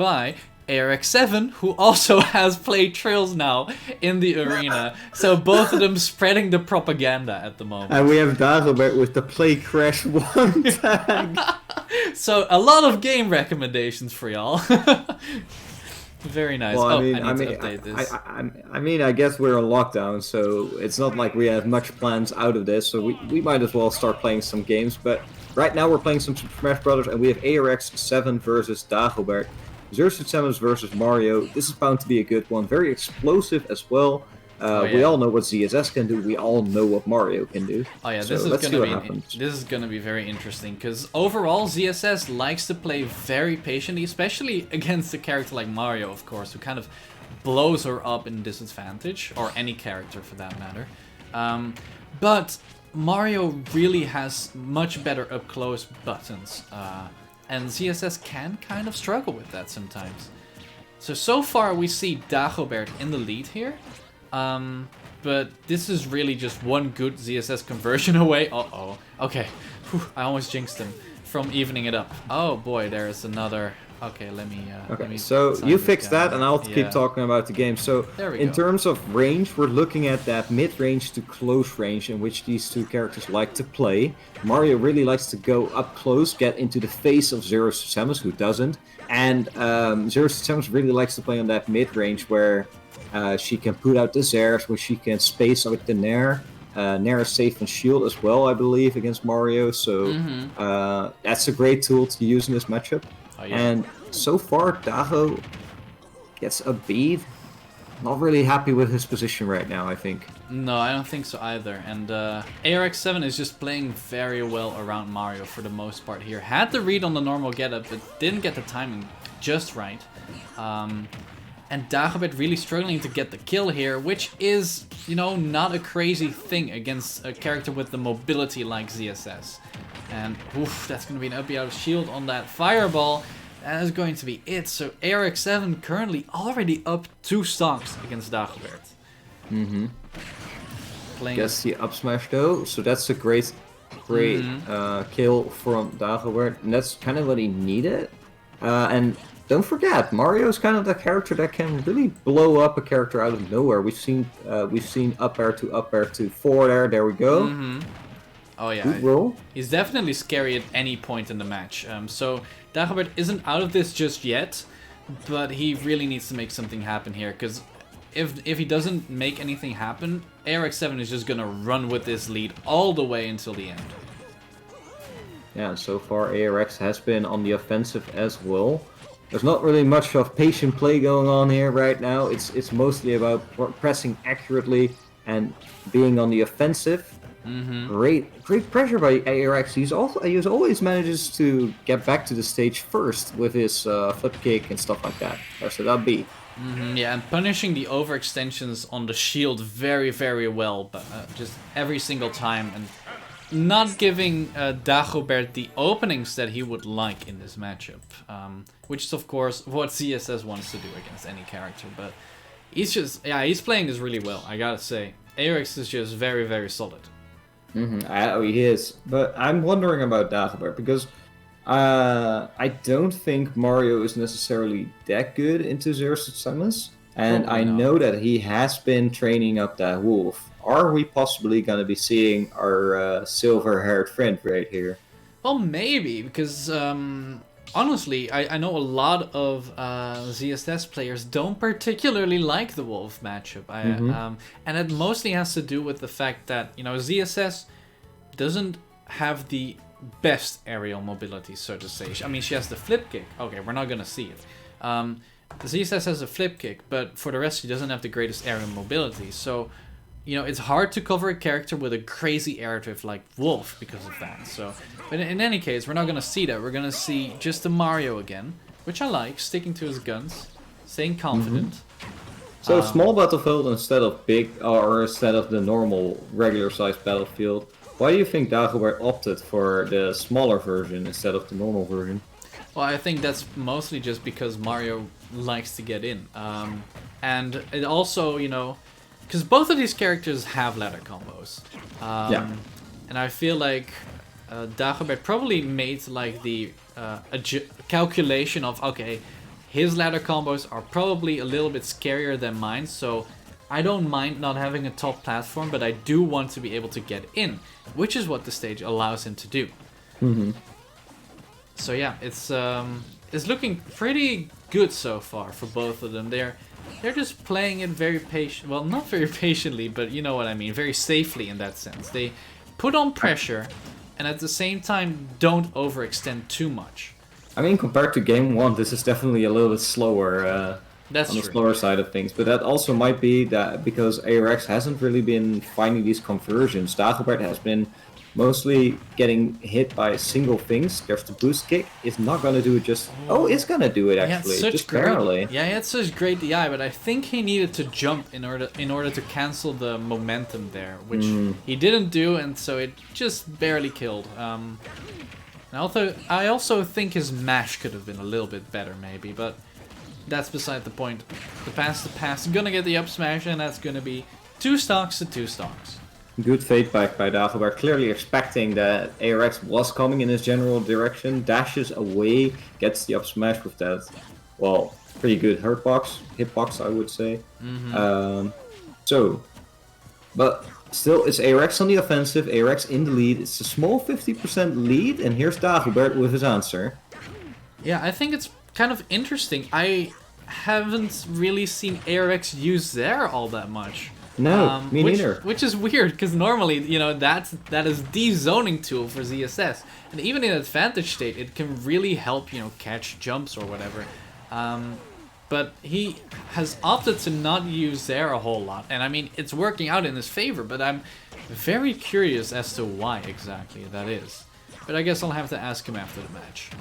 by ARX-7, who also has played Trails now in the arena. So both of them spreading the propaganda at the moment. And we have Dagobert with the Play Crash 1 tag. So a lot of game recommendations for y'all. Very nice. Well, I need to update this. I mean, I guess we're on lockdown, so it's not like we have much plans out of this, so we might as well start playing some games. But right now we're playing some Super Smash Brothers, and we have ARX-7 versus Dagobert. Samus versus Mario. This is bound to be a good one. Very explosive as well. We all know what ZSS can do. We all know what Mario can do. Oh yeah, so let's see what happens. This is gonna be very interesting because overall ZSS likes to play very patiently, especially against a character like Mario, of course, who kind of blows her up in disadvantage, or any character for that matter. But Mario really has much better up close buttons, and ZSS can kind of struggle with that sometimes. So far we see Dagobert in the lead here. But this is really just one good ZSS conversion away. Uh-oh. Okay. Whew, I almost jinxed him from evening it up. Oh boy, there's another... Okay, let me... Okay, so you fix that and I'll keep talking about the game. So, in terms of range, we're looking at that mid-range to close range in which these two characters like to play. Mario really likes to go up close, get into the face of Zero Samus, who doesn't. And Zero Samus really likes to play on that mid-range where... she can put out the Zers, where she can space out the Nair. Nair is safe and shield as well, I believe, against Mario. So that's a great tool to use in this matchup. Oh, yeah. And so far, Dago gets a beat. Not really happy with his position right now, I think. No, I don't think so either. And ARX-7 is just playing very well around Mario for the most part here. Had the read on the normal getup, but didn't get the timing just right. And Dagobert really struggling to get the kill here, which is, you know, not a crazy thing against a character with the mobility like ZSS. And, oof, that's going to be an uppy out of shield on that fireball. That is going to be it. So ARX-7 currently already up 2 stocks against Dagobert. Gets the up smash though, so that's a great kill from Dagobert. And that's kind of what he needed. And don't forget, Mario is kind of the character that can really blow up a character out of nowhere. We've seen up air to forward air. There we go. Oh yeah, good roll. He's definitely scary at any point in the match. So Dagobert isn't out of this just yet, but he really needs to make something happen here. Because if he doesn't make anything happen, ARX-7 is just gonna run with this lead all the way until the end. Yeah, so far ARX has been on the offensive as well. There's not really much of patient play going on here right now. It's mostly about pressing accurately and being on the offensive. Great pressure by ARX. He always manages to get back to the stage first with his flip kick and stuff like that. So that'll be. Yeah, and punishing the overextensions on the shield very, very well, but just every single time, and not giving Dagobert the openings that he would like in this matchup, which is of course what CSS wants to do against any character. But he's playing this really well, I gotta say. ARX is just very, very solid. He is, but I'm wondering about Dagobert because I don't think Mario is necessarily that good into Zero Samus, and I know that he has been training up that wolf. Are we possibly going to be seeing our silver-haired friend right here? Well, maybe, because honestly, I know a lot of ZSS players don't particularly like the Wolf matchup. And it mostly has to do with the fact that, you know, ZSS doesn't have the best aerial mobility, so to say. I mean, she has the flip kick. Okay, we're not going to see it. ZSS has a flip kick, but for the rest, she doesn't have the greatest aerial mobility. So, you know, it's hard to cover a character with a crazy air drift like Wolf because of that. So, but in any case, we're not going to see that. We're going to see just the Mario again, which I like, sticking to his guns, staying confident. So small battlefield instead of big, or instead of the normal, regular-sized battlefield. Why do you think Dagobert opted for the smaller version instead of the normal version? Well, I think that's mostly just because Mario likes to get in. And it also, you know, because both of these characters have ladder combos. And I feel like Dagobert probably made like the calculation of, okay, his ladder combos are probably a little bit scarier than mine, so I don't mind not having a top platform, but I do want to be able to get in, which is what the stage allows him to do. So yeah, it's looking pretty good so far for both of them. They're just playing it very patient. Well, not very patiently, but you know what I mean. Very safely in that sense. They put on pressure, and at the same time don't overextend too much. I mean, compared to game 1, this is definitely a little bit slower. That's on the true. slower side of things, but that also might be that because ARX hasn't really been finding these conversions. Dagobert has been mostly getting hit by single things. There's the boost kick. It's not going to do it just... Oh, it's going to do it actually, just barely. Yeah, he had such great DI, but I think he needed to jump in order to cancel the momentum there, which he didn't do, and so it just barely killed. And I also think his mash could have been a little bit better maybe, but that's beside the point. The pass, gonna get the up smash, and that's gonna be 2 stocks to 2 stocks. Good fade back by Dagobert, clearly expecting that ARX was coming in his general direction, dashes away, gets the up smash with that, well, pretty good hitbox I would say. But still, it's ARX on the offensive, ARX in the lead, it's a small 50% lead, and here's Dagobert with his answer. Yeah, I think it's kind of interesting. I haven't really seen ARX use there all that much. No, me neither. Which is weird, because normally, you know, that is the zoning tool for ZSS. And even in advantage state, it can really help, you know, catch jumps or whatever. But he has opted to not use there a whole lot. And I mean, it's working out in his favor, but I'm very curious as to why exactly that is. But I guess I'll have to ask him after the match.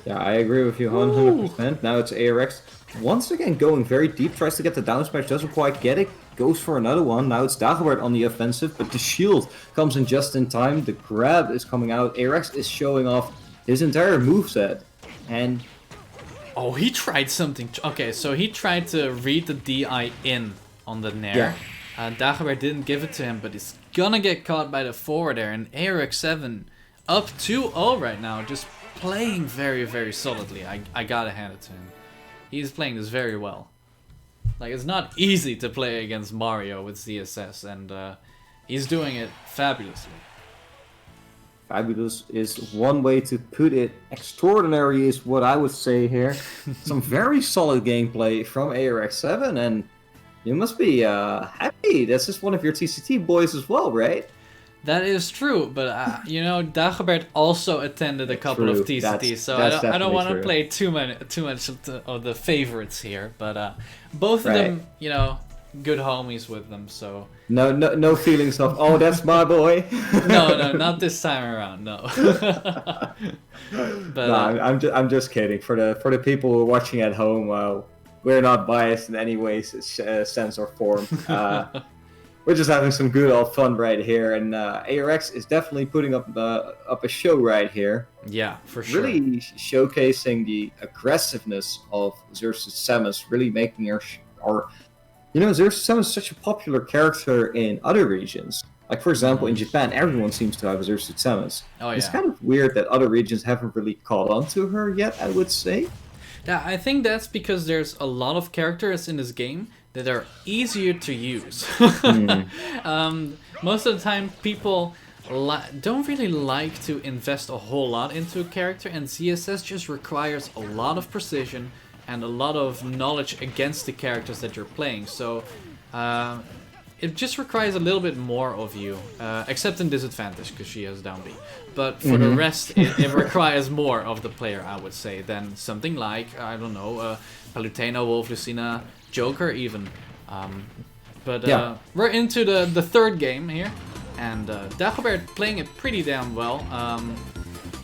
Yeah, I agree with you 100%. Now it's ARX once again going very deep, tries to get the down smash, doesn't quite get it, goes for another one. Now it's Dagobert on the offensive, but the shield comes in just in time. The grab is coming out. ARX is showing off his entire moveset. And... oh, he tried something. Okay, so he tried to read the DI in on the Nair. Yeah. Dagobert didn't give it to him, but he's gonna get caught by the forward there. And ARX-7 up 2-0 right now, just playing very, very solidly. I gotta hand it to him. He's playing this very well. Like, it's not easy to play against Mario with ZSS, and he's doing it fabulously. Fabulous is one way to put it. Extraordinary is what I would say here. Some very solid gameplay from ARX-7, and you must be happy. That's just one of your TCT boys as well, right? That is true, but you know, Dagobert also attended a couple of TCTs, so I don't want to play too much of the favorites here. But both of them, you know, good homies with them. So no feelings of, oh, that's my boy. no, not this time around. No. But no, I'm just kidding. For the people who are watching at home, we're not biased in any way, sense or form. We're just having some good old fun right here, and ARX is definitely putting up a show right here. Yeah, for sure. Really showcasing the aggressiveness of Xerxes Samus, really making her, you know, Xerxes Samus is such a popular character in other regions. Like, for example, in Japan, everyone seems to have Xerxes Samus. Oh, yeah. It's kind of weird that other regions haven't really caught on to her yet, I would say. Yeah, I think that's because there's a lot of characters in this game that are easier to use. Most of the time, people don't really like to invest a whole lot into a character, and ZSS just requires a lot of precision and a lot of knowledge against the characters that you're playing. So it just requires a little bit more of you, except in disadvantage because she has down B. But for the rest, it requires more of the player, I would say, than something like, I don't know, Palutena, Wolf, Lucina, Joker even. We're into the third game here, and Dagobert playing it pretty damn well.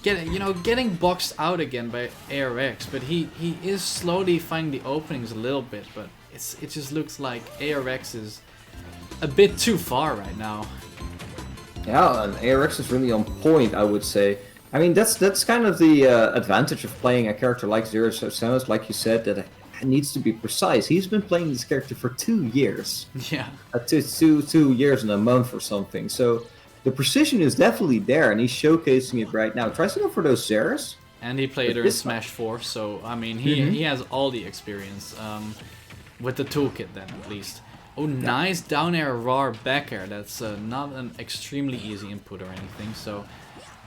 Getting boxed out again by ARX, but he is slowly finding the openings a little bit, but it just looks like ARX is a bit too far right now. Yeah, and ARX is really on point, I would say. I mean, that's kind of the advantage of playing a character like Xerxes Samus, like you said, that needs to be precise. He's been playing this character for 2 years. Yeah. 2 years and a month or something. So the precision is definitely there, and he's showcasing it right now. Tries to go for those Zeras, And he played her in Smash 4, so I mean he has all the experience with the toolkit then at least. Oh, nice down air raw back air. That's not an extremely easy input or anything. So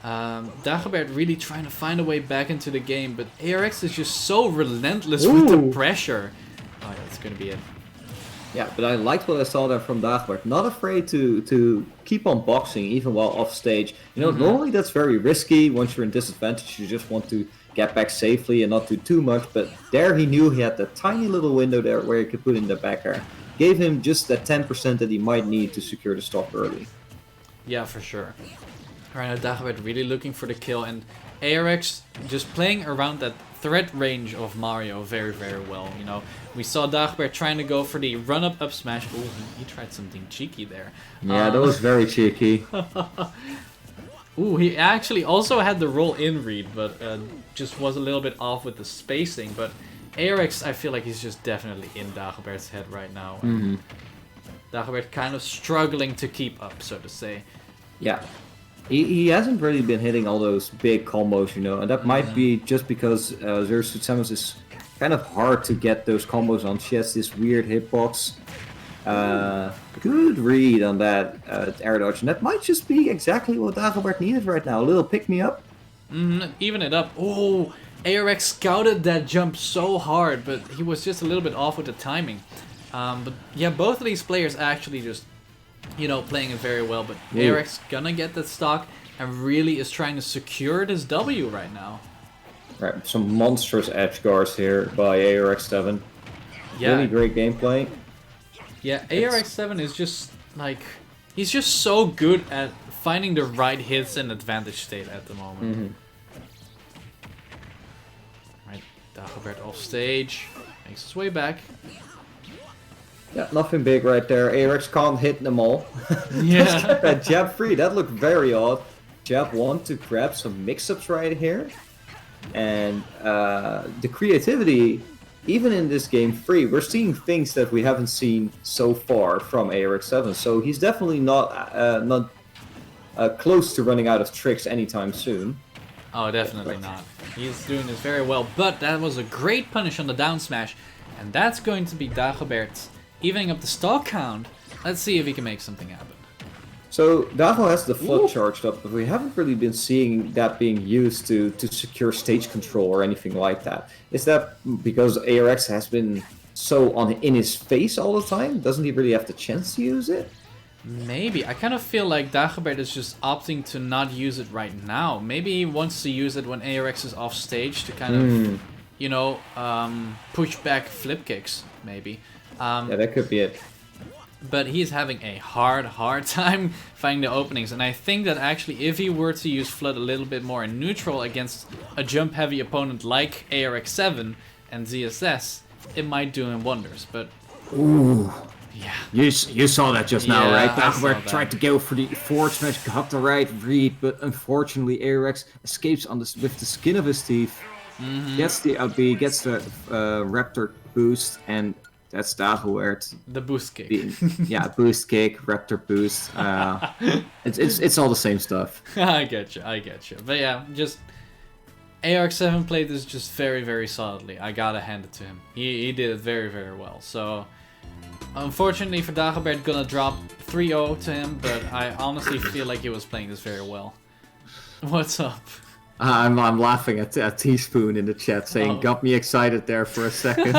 Dagobert really trying to find a way back into the game, but ARX is just so relentless with the pressure. Oh, that's gonna be it. Yeah, but I liked what I saw there from Dagobert. Not afraid to keep on boxing even while off stage. You know, normally that's very risky. Once you're in disadvantage, you just want to get back safely and not do too much. But there he knew he had that tiny little window there where he could put in the back air. Gave him just that 10% that he might need to secure the stock early. Yeah, for sure. Right now, Dagobert really looking for the kill, and ARX just playing around that threat range of Mario very, very well. You know, we saw Dagobert trying to go for the run-up up smash. Oh, he tried something cheeky there. Yeah, that was very cheeky. Ooh, he actually also had the roll-in read, but just was a little bit off with the spacing. But ARX, I feel like he's just definitely in Dagobert's head right now. Dagobert kind of struggling to keep up, so to say. Yeah. He hasn't really been hitting all those big combos, you know, and that might be just because Samus is kind of hard to get those combos on. She has this weird hitbox. Good read on that air dodge, and that might just be exactly what Dagobert needed right now. A little pick-me-up. Even it up. Oh, ARX scouted that jump so hard, but he was just a little bit off with the timing. But yeah, both of these players actually just, you know, playing it very well, but ARX gonna get that stock and really is trying to secure this W right now. Right, some monstrous edge guards here by ARX-7. Yeah. Really great gameplay. Yeah, ARX-7 is just, like, he's just so good at finding the right hits in advantage state at the moment. Right, Dagobert off stage, makes his way back. Yeah, nothing big right there. ARX can't hit them all. Yeah. Let's get that jab free. That looked very odd. Jab 1 to grab some mix-ups right here. And the creativity, even in this game free, we're seeing things that we haven't seen so far from ARX-7. So he's definitely not close to running out of tricks anytime soon. Oh, definitely not. He's doing this very well. But that was a great punish on the down smash. And that's going to be Dagobert evening up the stock count. Let's see if he can make something happen. So Dago has the flood charged up, but we haven't really been seeing that being used to secure stage control or anything like that. Is that because ARX has been so in his face all the time? Doesn't he really have the chance to use it? Maybe. I kind of feel like Dagobert is just opting to not use it right now. Maybe he wants to use it when ARX is off stage to kind of, you know, push back flip kicks, maybe. Yeah, that could be it. But he's having a hard time finding the openings. And I think that actually if he were to use Flood a little bit more in neutral against a jump-heavy opponent like ARX-7 and ZSS, it might do him wonders. But ooh, yeah, you saw that just now, right? Dagobert tried to go for the forward smash, got the right read, but unfortunately ARX escapes on this with the skin of his teeth. Gets the LB, gets the Raptor boost, and that's Dagobert. The boost kick. Yeah, boost kick, Raptor boost. It's all the same stuff. I get you. But yeah, just ARX-7 played this just very, very solidly. I gotta hand it to him. He did it very, very well. So unfortunately for Dagobert, gonna drop 3-0 to him, but I honestly feel like he was playing this very well. What's up? I'm laughing at Teaspoon in the chat saying, got me excited there for a second.